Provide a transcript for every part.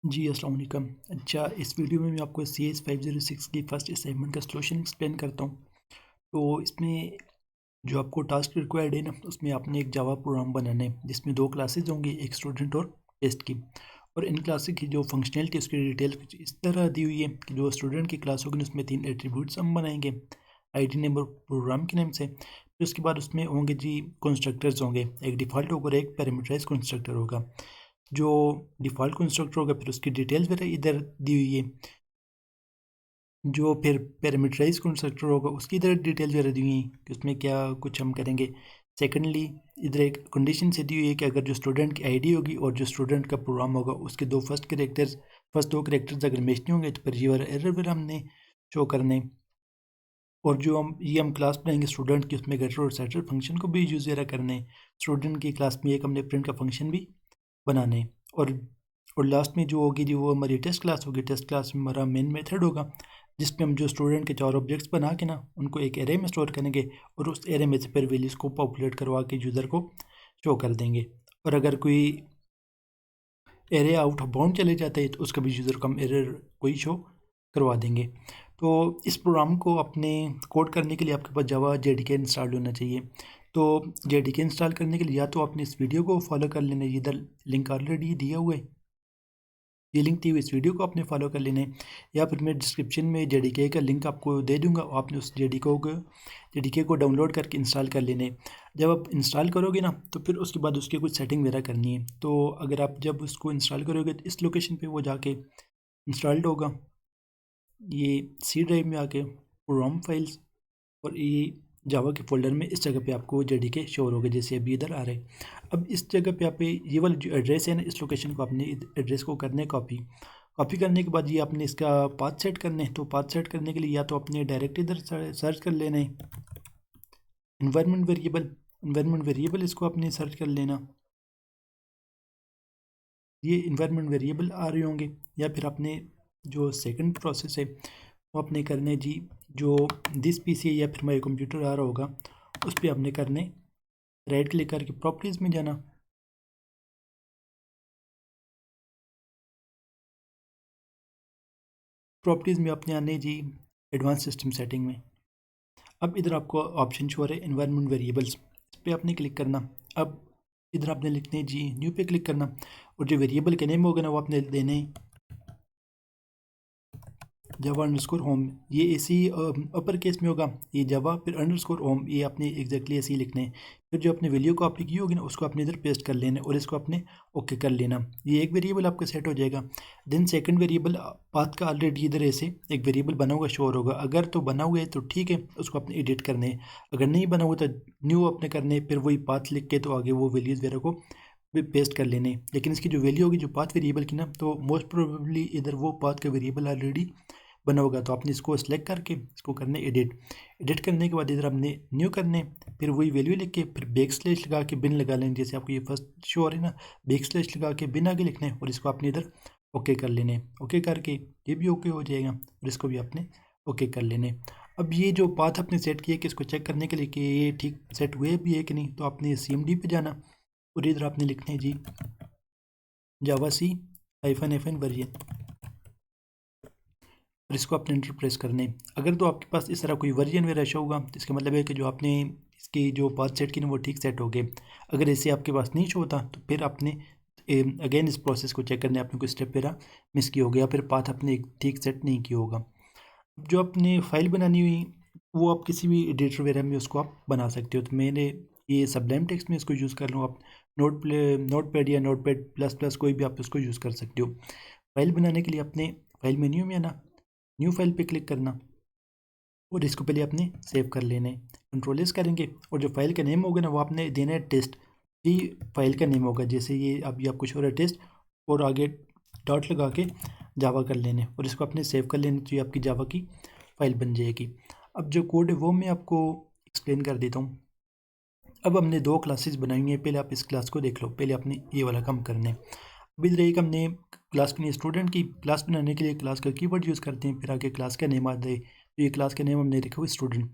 जी, अस्सलाम वालेकुम। अच्छा, इस वीडियो में मैं आपको CS 506 की फर्स्ट असाइनमेंट का सॉल्यूशन एक्सप्लेन करता हूँ। तो इसमें जो आपको टास्क रिक्वायर्ड है ना, उसमें आपने एक जावा प्रोग्राम बनाना है, जिसमें 2 क्लासेस होंगी, एक स्टूडेंट और टेस्ट की। और इन क्लासेस की जो फंक्शनैलिटी उसकी डिटेल कुछ इस तरह दी हुई है कि जो स्टूडेंट की क्लास होगी उसमें 3 एट्रीब्यूट्स हम बनाएँगे, आईडी नेम और प्रोग्राम के नेम से। फिर उसके बाद उसमें होंगे जी कंस्ट्रक्टर्स होंगे, एक डिफ़ॉल्ट होगा और एक पैरामीटराइज़्ड कंस्ट्रक्टर होगा। जो डिफ़ॉल्ट कंस्ट्रक्टर होगा फिर उसकी डिटेल्स वगैरह इधर दी हुई है। जो फिर पैरामीटराइज़्ड कंस्ट्रक्टर होगा उसकी इधर डिटेल्स वगैरह दी हुई हैं कि उसमें क्या कुछ हम करेंगे। सेकंडली इधर एक कंडीशन से दी हुई है कि अगर जो स्टूडेंट की आईडी होगी और जो स्टूडेंट का प्रोग्राम होगा उसके फर्स्ट 2 कैरेक्टर्स अगर मैच नहीं होंगे तो फिर ये वाला एरर वगैरह हमने शो करने। और जो हम क्लास बनाएंगे स्टूडेंट की उसमें गेटर और सेटर फंक्शन को भी यूज़ वगैरह करने। स्टूडेंट की क्लास में एक हमने प्रिंट का फंक्शन भी बनाने। और लास्ट में जो होगी जी वो हमारी टेस्ट क्लास होगी। टेस्ट क्लास में हमारा मेन मेथड होगा जिसमें हम जो स्टूडेंट के 4 ऑब्जेक्ट्स बना के ना उनको एक एरे में स्टोर करेंगे और उस एरे में से फिर वैल्यूज़ को पॉपुलेट करवा के यूज़र को शो कर देंगे। और अगर कोई एरे आउट ऑफ बाउंड चले जाते हैं तो उसका भी यूज़र को हम एरर कोई शो करवा देंगे। तो इस प्रोग्राम को अपने कोड करने के लिए आपके पास जावा जेडीके इंस्टॉल होना चाहिए। तो जेडीके इंस्टॉल करने के लिए या तो आपने इस वीडियो को फॉलो कर लेना है, इधर लिंक ऑलरेडी दिया हुआ है, ये लिंक दी हुई इस वीडियो को आपने फॉलो कर लेना है, या फिर मैं डिस्क्रिप्शन में जेडीके का लिंक आपको दे दूंगा, आपने उस जेडीके को डाउनलोड करके इंस्टॉल कर लेना है। जब आप इंस्टॉल करोगे ना तो फिर उसके बाद उसकी कुछ सेटिंग वगैरह करनी है। तो अगर आप जब उसको इंस्टॉल करोगे तो इस लोकेशन पे वो जाके इंस्टॉल्ड होगा, ये सी ड्राइव में आके प्रोग्राम फाइल्स और ये जावा के फ़ोल्डर में इस जगह पे आपको जेडीके शो होगा जैसे अभी इधर आ रहे हैं। अब इस जगह पे आप ये वाला जो एड्रेस है ना, इस लोकेशन को आपने एड्रेस को करना है कॉपी। कॉपी करने के बाद ये आपने इसका पाथ सेट करना है। तो पाथ सेट करने के लिए या तो अपने डायरेक्ट इधर सर्च कर लेना है इन्वायरमेंट वेरिएबल इसको आपने सर्च कर लेना। ये इन्वायरमेंट वेरिएबल आ रहे होंगे, या फिर आपने जो सेकंड प्रोसेस है वो आपने करने जी, जो दिस पीसी है या फिर माई कंप्यूटर आ रहा होगा उस पर आपने करने राइट क्लिक करके प्रॉपर्टीज़ में जाना। प्रॉपर्टीज़ में अपने आने जी एडवांस सिस्टम सेटिंग में। अब इधर आपको ऑप्शन शो हो रहा है इन्वायरमेंट वेरिएबल्स, इस पर आपने क्लिक करना। अब इधर आपने लिखने जी न्यू पे क्लिक करना और जो वेरिएबल के नेम होगा ना वो आपने देने जावा अंडरस्कोर होम। ये ऐसे ही अपर केस में होगा, ये जावा फिर अंडरस्कोर होम, ये आपने एग्जैक्टली ऐसे ही लिखना है। फिर जो अपने वैल्यू कॉपी की होगी ना उसको अपने इधर पेस्ट कर लेना और इसको अपने ओके कर लेना। ये एक वेरिएबल आपका सेट हो जाएगा। देन सेकंड वेरिएबल पाथ का ऑलरेडी इधर ऐसे एक वेरिएबल बना हुआ शो होगा, अगर तो बना हुआ है तो ठीक है उसको अपने एडिट करने है, अगर नहीं बना हुआ तो न्यू अपने करने, फिर वही पाथ लिख के तो आगे वो वैल्यूज़ वगैरह को भी पेस्ट कर लेने। लेकिन इसकी जो वैल्यू होगी जो पाथ वेरिएबल की ना, तो मोस्ट प्रोबेबली इधर वो पाथ का वेरिएबल ऑलरेडी बना होगा। तो आपने इसको सेलेक्ट करके इसको करने एडिट। एडिट करने के बाद इधर हमने न्यू करने, फिर वही वैल्यू लिख के फिर बैक स्लैश लगा के बिन लगा लेंगे, जैसे आपको ये फर्स्ट शो हो रही है ना, बैक स्लैश लगा के बिन आगे लिखने और इसको आपने इधर ओके कर लेने। ओके करके ये भी ओके हो जाएगा और इसको भी आपने ओके कर लेने। अब ये जो पाथ आपने सेट किया कि इसको चेक करने के लिए कि ये ठीक सेट हुए भी है कि नहीं, तो आपने CMD पे जाना और इधर आपने लिखना है जी जावा सी -FN वर्जन और इसको अपने एंटर प्रेस करने। अगर तो आपके पास इस तरह कोई वर्जन वगैरह शो होगा तो इसका मतलब है कि जो आपने इसकी जो पाथ सेट की ना वो ठीक सेट हो गए। अगर ऐसे आपके पास नहीं शो होता तो फिर आपने अगेन इस प्रोसेस को चेक करने आपने कोई स्टेप वगैरह मिस किया होगा या फिर पाथ आपने एक ठीक सेट नहीं किया होगा। जो आपने फाइल बनानी हुई वो आप किसी भी एडिटर वगैरह में उसको आप बना सकते हो। तो मैंने ये सबलाइम टेक्स्ट में इसको यूज़ कर लूँ। आप नोट पैड या नोट पैड प्लस प्लस कोई भी आप इसको यूज़ कर सकते हो। फाइल बनाने के लिए अपने फाइल मेन्यू में आना, न्यू फाइल पे क्लिक करना और इसको पहले आपने सेव कर लेना है। कंट्रोल एस करेंगे और जो फाइल का नेम होगा ना वो आपने देना है टेस्ट, ये फाइल का नेम होगा। जैसे ये अभी आपको शो रहा है टेस्ट और आगे डॉट लगा के जावा कर लेने और इसको आपने सेव कर लेना, तो ये आपकी जावा की फ़ाइल बन जाएगी। अब जो कोड है वो मैं आपको एक्सप्लेन कर देता हूँ। अब हमने 2 क्लासेस बनाई हुई हैं, पहले आप इस क्लास को देख लो, पहले आपने ये वाला काम करना है। अब इधर एक हमने क्लास बनाई स्टूडेंट की, क्लास बनाने के लिए क्लास का कीवर्ड यूज़ करते हैं, फिर आगे क्लास का नेम आता है। तो ये क्लास का नेम हमने लिखा हुआ स्टूडेंट।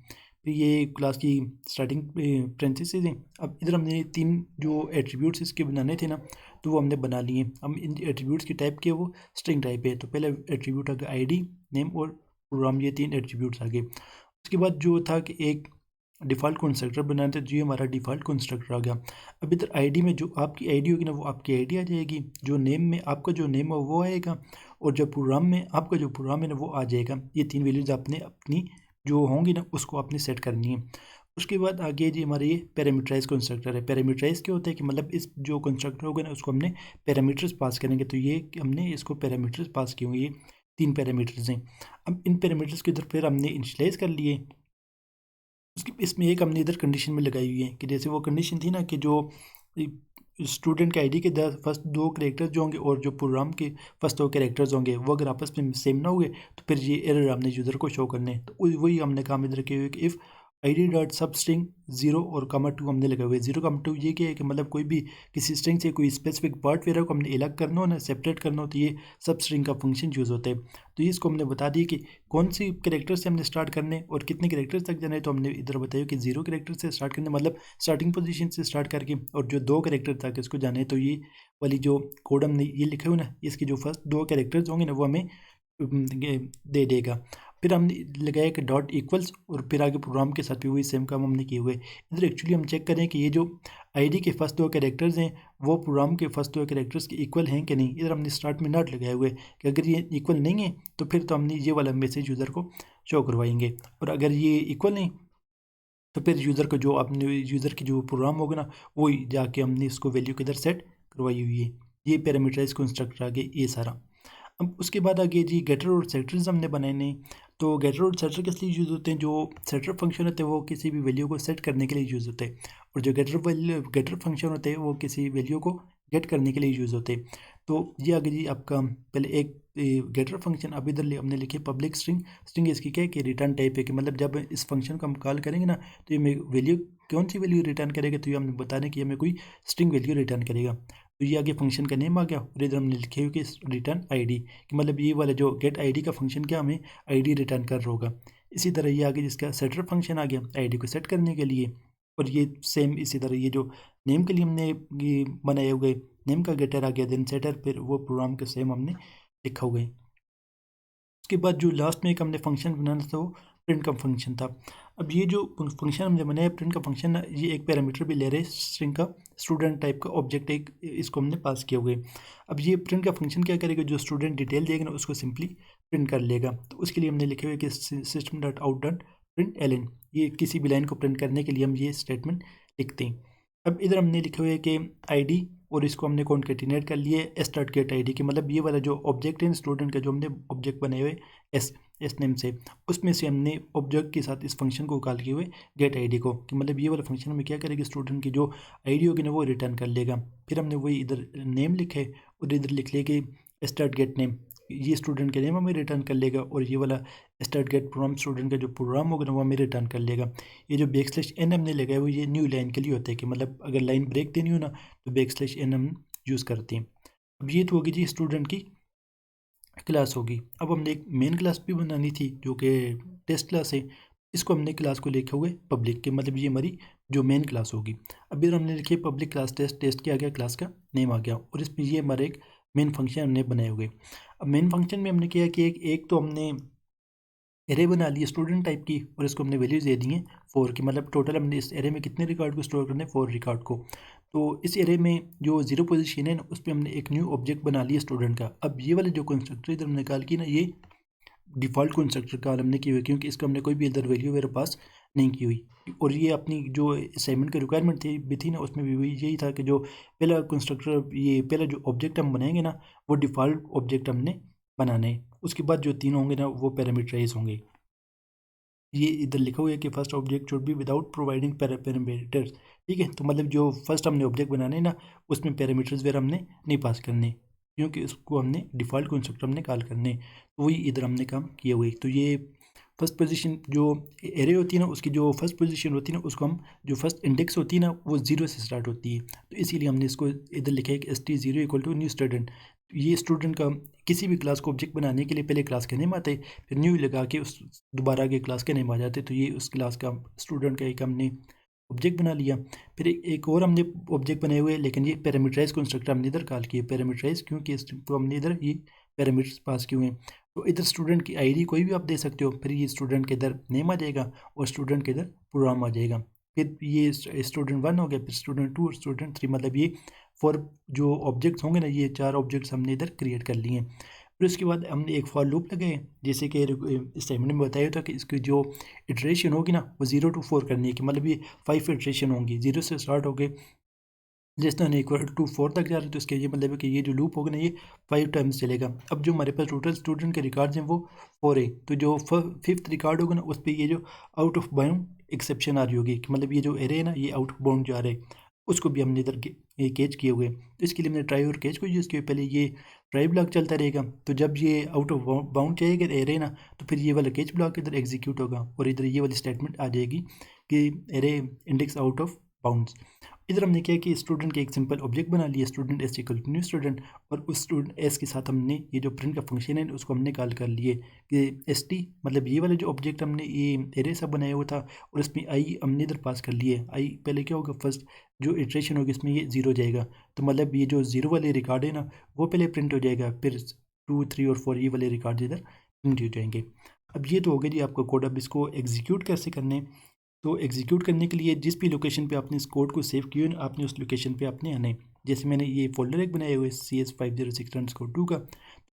फिर ये क्लास की स्टार्टिंग पैरेंथेसिस हैं। अब इधर हमने 3 जो एट्रीब्यूट्स इसके बनाने थे ना, तो वो हमने बना लिए। हम इन एट्रीब्यूट्स की टाइप के वो स्ट्रिंग टाइप है। तो पहला एट्रीब्यूट आ गया ID, नेम और प्रोग्राम, ये 3 एट्रीब्यूट्स आ गए। उसके बाद जो था कि एक डिफ़ॉल्ट कंस्ट्रक्टर बनाना था, जो ये हमारा डिफ़ॉल्ट कंस्ट्रक्टर आ गया। अब इधर ID में जो आपकी ID होगी ना, वो आपकी ID आ जाएगी। जो नेम में आपका जो नेम है वो आएगा, और जो प्रोग्राम में आपका जो प्रोग्राम है ना वो आ जाएगा। ये 3 वैल्यूज़ आपने अपनी जो होंगी ना उसको आपने सेट करनी है। उसके बाद आगे जी हमारे ये पैरामीटराइज कंस्ट्रक्टर है। पैरामीटराइज क्या होता है कि मतलब इस जो कंस्ट्रक्टर होगा ना उसको हमने पैरामीटर्स पास करेंगे। तो ये हमने इसको पैरामीटर्स पास किए हुए, ये 3 पैरामीटर्स हैं। अब इन पैरामीटर्स के इधर फिर हमने इनिशियलाइज कर लिए। उसकी इसमें एक हमने इधर कंडीशन में लगाई हुई है कि जैसे वो कंडीशन थी ना कि जो स्टूडेंट के ID के फर्स्ट 2 कैरेक्टर्स जो होंगे और जो प्रोग्राम के फर्स्ट 2 कैरेक्टर्स होंगे वो अगर आपस में सेम ना हुए तो फिर ये एरर हमने यूज़र को शो करने हैं। तो वही हमने काम इधर किए हुए कि इफ़ ID डॉट सब स्ट्रिंग 0 और कमा 2 हमने लगाए हुए। 0 कमा 2 ये क्या है कि मतलब कोई भी किसी स्ट्रिंग से कोई स्पेसिफिक पार्ट वगैरह को हमने अलग करना हो ना, सेपरेट करना हो, तो ये सब स्ट्रिंग का फंक्शन यूज़ होता है। तो ये इसको हमने बता दी कि कौन सी कैरेक्टर से हमने स्टार्ट करने और कितने कैरेक्टर्स तक जाना है। तो हमने इधर बताया कि 0 कैरेक्टर से स्टार्ट करने, मतलब स्टार्टिंग पोजीशन से स्टार्ट करके, और जो 2 कैरेक्टर तक इसको जाना है तो ये वाली जो कोड हमने ये लिखे हुए ना, इसके जो फर्स्ट 2 कैरेक्टर्स होंगे ना वो हमें दे देगा। फिर हमने लगाया कि डॉट इक्वल्स, और फिर आगे प्रोग्राम के साथ भी वही सेम काम हमने किए हुए। इधर एक्चुअली हम चेक करें कि ये जो ID के फर्स्ट 2 कैरेक्टर्स हैं वो प्रोग्राम के फर्स्ट 2 कैरेक्टर्स के इक्वल हैं कि नहीं। इधर हमने स्टार्ट में नॉट लगाए हुए कि अगर ये इक्वल नहीं है तो फिर तो हमने ये वाला मैसेज यूज़र को शो करवाएंगे, और अगर ये इक्वल नहीं तो फिर यूज़र को जो अपने यूज़र की जो प्रोग्राम होगा ना वो जाके हमने इसको वैल्यू किधर सेट करवाई हुई है। ये पैरामीटराइज कंस्ट्रक्टर आगे ये सारा। अब उसके बाद आगे जी गेटर और सेटर्स हमने बनाए हैं। तो गेटर और सेटर किस लिए यूज़ होते हैं? जो सेटर फंक्शन होते हैं वो किसी भी वैल्यू को सेट करने के लिए यूज़ होते हैं, और जो गेटर फंक्शन होते हैं वो किसी वैल्यू को गेट करने के लिए यूज़ होते हैं। तो ये आगे जी आपका पहले एक गेटर फंक्शन, अब इधर हमने लिखे पब्लिक स्ट्रिंग। स्ट्रिंग इसकी क्या है कि रिटर्न टाइप है, कि मतलब जब इस फंक्शन को हम कॉल करेंगे ना तो ये वैल्यू कौन सी वैल्यू रिटर्न करेगा, तो ये हमने बताने कि हमें कोई स्ट्रिंग वैल्यू रिटर्न करेगा। तो ये आगे फंक्शन का नेम आ गया, और इधर हमने लिखे हुए कि रिटर्न ID, कि मतलब ये वाला जो गेट ID का फंक्शन क्या हमें ID रिटर्न कर रहा होगा। इसी तरह ये आगे जिसका सेटर फंक्शन आ गया ID को सेट करने के लिए, और ये सेम इसी तरह ये जो नेम के लिए हमने ये बनाए हुए नेम का गेटर आ गया, देन सेटर, फिर वो प्रोग्राम के सेम हमने लिखा हुआ है। उसके बाद जो लास्ट में एक हमने फंक्शन बनाना था वो प्रिंट का फंक्शन था। अब ये जो फंक्शन हमने बनाया प्रिंट का फंक्शन, ये एक पैरामीटर भी ले रहे हैं स्ट्रिंग का, स्टूडेंट टाइप का ऑब्जेक्ट एक इसको हमने पास किया हुआ है। अब ये प्रिंट का फंक्शन क्या करेगा, जो स्टूडेंट डिटेल देगा ना उसको सिंपली प्रिंट कर लेगा। तो उसके लिए हमने लिखे हुए कि system dot out dot println, ये किसी भी लाइन को प्रिंट करने के लिए हम ये स्टेटमेंट लिखते हैं। अब इधर हमने लिखे हुए है कि ID, और इसको हमने कॉन्केटिनेट कर लिए एस डॉट गेट ID, कि मतलब ये वाला जो ऑब्जेक्ट है स्टूडेंट का जो हमने ऑब्जेक्ट बनाए हुए एस नेम से, उसमें से हमने ऑब्जेक्ट के साथ इस फंक्शन को कॉल किए हुए गेट ID को, कि मतलब ये वाला फंक्शन में क्या करेगा, स्टूडेंट की जो ID होगी ना वो रिटर्न कर लेगा। फिर हमने वही इधर नेम लिखे और इधर लिख लिया कि एस डॉट गेट नेम, ये स्टूडेंट के नेम हमें रिटर्न कर लेगा, और ये वाला स्टार्ट गेट प्रोग्राम स्टूडेंट का जो प्रोग्राम होगा ना वो हमें रिटर्न कर लेगा। ये जो \n हमने लगाया हुआ ये न्यू लाइन के लिए होता है, कि मतलब अगर लाइन ब्रेक देनी हो ना तो \n हम यूज़ करते हैं। अब ये तो होगी जी स्टूडेंट की क्लास होगी। अब हमने एक मेन क्लास भी बनानी थी जो कि टेस्ट क्लास है। इसको हमने क्लास को लिखे हुए पब्लिक, के मतलब ये हमारी जो मेन क्लास होगी। अब इधर हमने लिखी पब्लिक क्लास टेस्ट, टेस्ट क्या आ गया, क्लास का नेम आ गया, और इसमें ये हमारे एक मेन फंक्शन हमने बनाए हुए। अब मेन फंक्शन में हमने किया कि एक तो हमने एरे बना ली स्टूडेंट टाइप की, और इसको हमने वैल्यूज दे दी हैं 4 की, मतलब टोटल हमने इस एरे में कितने रिकॉर्ड को स्टोर करने 4 रिकॉर्ड को। तो इस एरे में जो 0 पोजीशन है ना उस पर हमने एक न्यू ऑब्जेक्ट बना लिया स्टूडेंट का। अब ये वाले जो कंस्ट्रक्टर इधर हमने कॉल की ना, ये डिफ़ॉल्ट कंस्ट्रक्टर कॉल हमने की हुई, क्योंकि इसका हमने कोई भी इधर वैल्यू मेरे पास नहीं की हुई। और ये अपनी जो असाइनमेंट की रिक्वायरमेंट थी भी थी ना, उसमें भी यही था कि जो पहला कंस्ट्रक्टर, ये पहला जो ऑब्जेक्ट हम बनाएंगे ना वो डिफ़ॉल्ट ऑब्जेक्ट हमने बनाना है। उसके बाद जो 3 होंगे ना वो पैरामीटराइज होंगे। ये इधर लिखा हुआ है कि first object should be without providing parameters. ठीक है, तो मतलब जो फर्स्ट हमने ऑब्जेक्ट बनाने ना उसमें पैरामीटर्स वगैरह हमने नहीं पास करने, क्योंकि उसको हमने डिफ़ॉल्ट कंस्ट्रक्टर हमने कॉल करने। तो वही इधर हमने काम किया हुआ है। तो ये फर्स्ट पोजीशन जो एरे होती है ना उसकी जो फर्स्ट पोजीशन होती है ना उसको हम, जो फर्स्ट इंडेक्स होती है ना वो 0 से स्टार्ट होती है, तो इसीलिए हमने इसको इधर लिखा है कि ST0 = न्यू स्टूडेंट। ये स्टूडेंट का किसी भी क्लास को ऑब्जेक्ट बनाने के लिए पहले क्लास के नेम आते, फिर न्यू लगा के उस दोबारा के क्लास के नेम आ जाते। तो ये उस क्लास का स्टूडेंट का एक हमने ऑब्जेक्ट बना लिया। फिर एक और हमने ऑब्जेक्ट बनाए हुए, लेकिन ये पैरामीटराइज कंस्ट्रक्टर हमने इधर कॉल किए। पैरामीटराइज क्योंकि इसको हमने इधर ये पैरामीटर्स पास किए हुए हैं। तो इधर स्टूडेंट की आईडी कोई भी आप दे सकते हो, फिर ये स्टूडेंट के इधर नेम आ जाएगा और स्टूडेंट के इधर प्रोग्राम आ जाएगा। फिर ये स्टूडेंट 1 हो गया, फिर स्टूडेंट 2 और स्टूडेंट 3, मतलब ये 4 जो ऑब्जेक्ट्स होंगे ना, ये 4 ऑब्जेक्ट्स हमने इधर क्रिएट कर लिए हैं। फिर उसके बाद हमने एक फॉर लूप लगाए, जैसे कि असाइनमेंट में बताया था कि इसकी जो इटरेशन होगी ना वो 0 to 4 करनी है, कि मतलब ये 5 इटरेशन होंगी, 0 से स्टार्ट हो गए जिस तरह इक्वल टू 4 तक जा रहे हैं। तो इसके ये मतलब है कि ये जो लूप होगा ना, ये 5 टाइम्स चलेगा। अब जो हमारे पास टोटल स्टूडेंट के रिकॉर्ड्स हैं वो 4 है, तो जो 5th रिकॉर्ड होगा ना उस पर ये जो आउट ऑफ बाउंड एक्सेप्शन आ रही होगी, कि मतलब ये जो एरे है ना ये आउट ऑफ बाउंड जा रहा है, उसको भी हमने इधर ये कैच किए हुए। तो इसके लिए हमने ट्राई और कैच को यूज़ किया। पहले ये ट्राई ब्लॉक चलता रहेगा, तो जब ये आउट ऑफ बाउंड जाएगा एरे ना, तो फिर ये वाला कैच ब्लॉक इधर एग्जीक्यूट होगा और इधर ये वाली स्टेटमेंट आ जाएगी कि array index out of bounds. इधर हमने क्या कि स्टूडेंट के एक सिंपल ऑब्जेक्ट बना लिया, student S equal to new student, और उस स्टूडेंट एस के साथ हमने ये जो प्रिंट का फंक्शन है उसको हमने कॉल कर लिए कि एस टी, मतलब ये वाला जो ऑब्जेक्ट हमने ये एरे सा बनाया हुआ था, और इसमें आई हमने इधर पास कर लिए। आई पहले क्या होगा, फर्स्ट जो इटरेशन होगी इसमें ये 0 जाएगा, तो मतलब ये जो 0 वाले रिकॉर्ड है ना वो पहले प्रिंट हो जाएगा, फिर 2, 3 और 4 ये वाले रिकॉर्ड इधर प्रिंट हो जाएंगे। अब ये तो हो गया जी आपका कोड। अब इसको एग्जीक्यूट कैसे करने, तो एग्जीक्यूट करने के लिए जिस भी लोकेशन पे आपने इस कोड को सेव किया है आपने उस लोकेशन पे आपने आना है। जैसे मैंने ये फोल्डर एक बनाया हुआ है CS5062 का,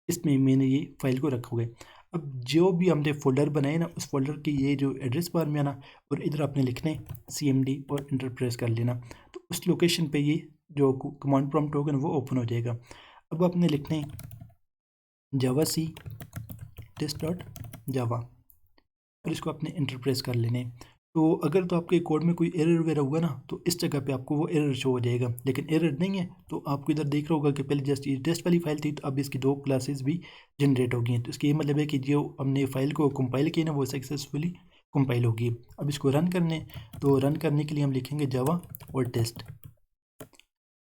इसमें मैंने ये फाइल को रखा हुआ है। अब जो भी हमने फोल्डर बनाए ना उस फोल्डर की ये जो एड्रेस बार में आना, और इधर आपने लिखना है CMD और इंटर प्रेस कर लेना, तो उस लोकेशन पे ये जो कमांड प्रॉम्प्ट होगा ना वो ओपन हो जाएगा। अब आपने लिखना है जावा-c test.java और इसको आपने इंटर प्रेस कर लेने। तो अगर तो आपके कोड में कोई एरर वगैरह होगा ना तो इस जगह पे आपको वो एरर शो हो जाएगा, लेकिन एरर नहीं है तो आपको इधर देख रहा होगा कि पहले जस्ट ये टेस्ट वाली फाइल थी, तो अब इसकी 2 क्लासेस भी जनरेट हो गई हैं। तो इसका ये मतलब है कि जो हमने फाइल को कंपाइल किया ना वो सक्सेसफुली कंपाइल होगी। अब इसको रन करने, तो रन करने के लिए हम लिखेंगे जावा और टेस्ट,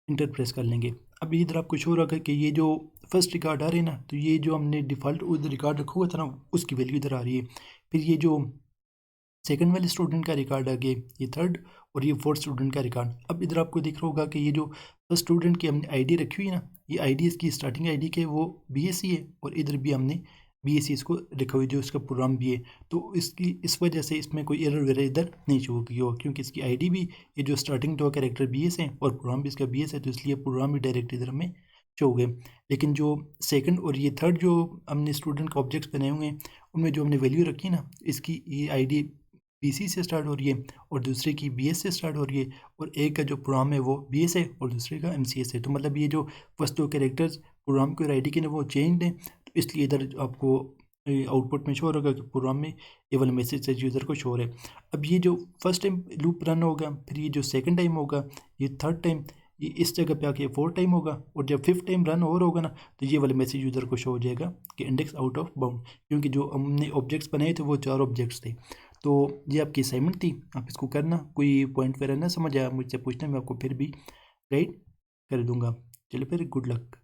इंटर प्रेस कर लेंगे। अब इधर आपको शो रखा कि ये जो फर्स्ट रिकॉर्ड आ रहे हैं ना, तो ये जो हमने डिफ़ॉल्ट उधर रिकॉर्ड रखा हुआ था ना उसकी वैल्यू इधर आ रही है। फिर ये जो सेकंड वाले स्टूडेंट का रिकॉर्ड आ गया, ये थर्ड, और ये फोर्थ स्टूडेंट का रिकॉर्ड। अब इधर आपको दिख रहा होगा कि ये जो फर्स्ट स्टूडेंट की हमने आईडी रखी हुई है ना, ये आईडी इसकी स्टार्टिंग आईडी के वो BSc है, और इधर भी हमने BSc इसको रखा हुई जो इसका प्रोग्राम भी है। तो इसकी इस वजह से इसमें कोई एरर वगैरह इधर नहीं शो की हो, क्योंकि इसकी आईडी भी ये जो स्टार्टिंग 2 कैरेक्टर BS है और प्रोग्राम भी इसका BS है, तो इसलिए प्रोग्राम भी डायरेक्ट इधर हमें शो हो गए। लेकिन जो सेकंड और ये थर्ड जो हमने स्टूडेंट का ऑब्जेक्ट्स बनाए हुए हैं उनमें जो हमने वैल्यू रखी है ना, इसकी ये आईडी BC से स्टार्ट हो रही है और दूसरे की BS से स्टार्ट हो रही है, और एक का जो प्रोग्राम है वो BS है और दूसरे का MCS है। तो मतलब ये जो फर्स्ट 2 कैरेक्टर्स प्रोग्राम के और आईडी के ना वो चेंज हैं, तो इसलिए इधर आपको आउटपुट में शो होगा कि प्रोग्राम में ये वाला मैसेज यूज़र को शो हो रहा है। अब ये जो फर्स्ट टाइम लूप रन होगा, फिर ये जो सेकंड टाइम होगा, ये थर्ड टाइम, ये इस जगह पे आके 4 टाइम होगा, और जब 5th टाइम रन और होगा ना तो ये वाला मैसेज यूज़र को शो हो जाएगा कि इंडेक्स आउट ऑफ बाउंड, क्योंकि जो हमने ऑब्जेक्ट्स बनाए थे वो 4 ऑब्जेक्ट्स थे। तो ये आपकी असाइनमेंट थी, आप इसको करना। कोई पॉइंट वगैरह ना समझ आया मुझसे पूछना, मैं आपको फिर भी गाइड कर दूंगा। चलो फिर, गुड लक।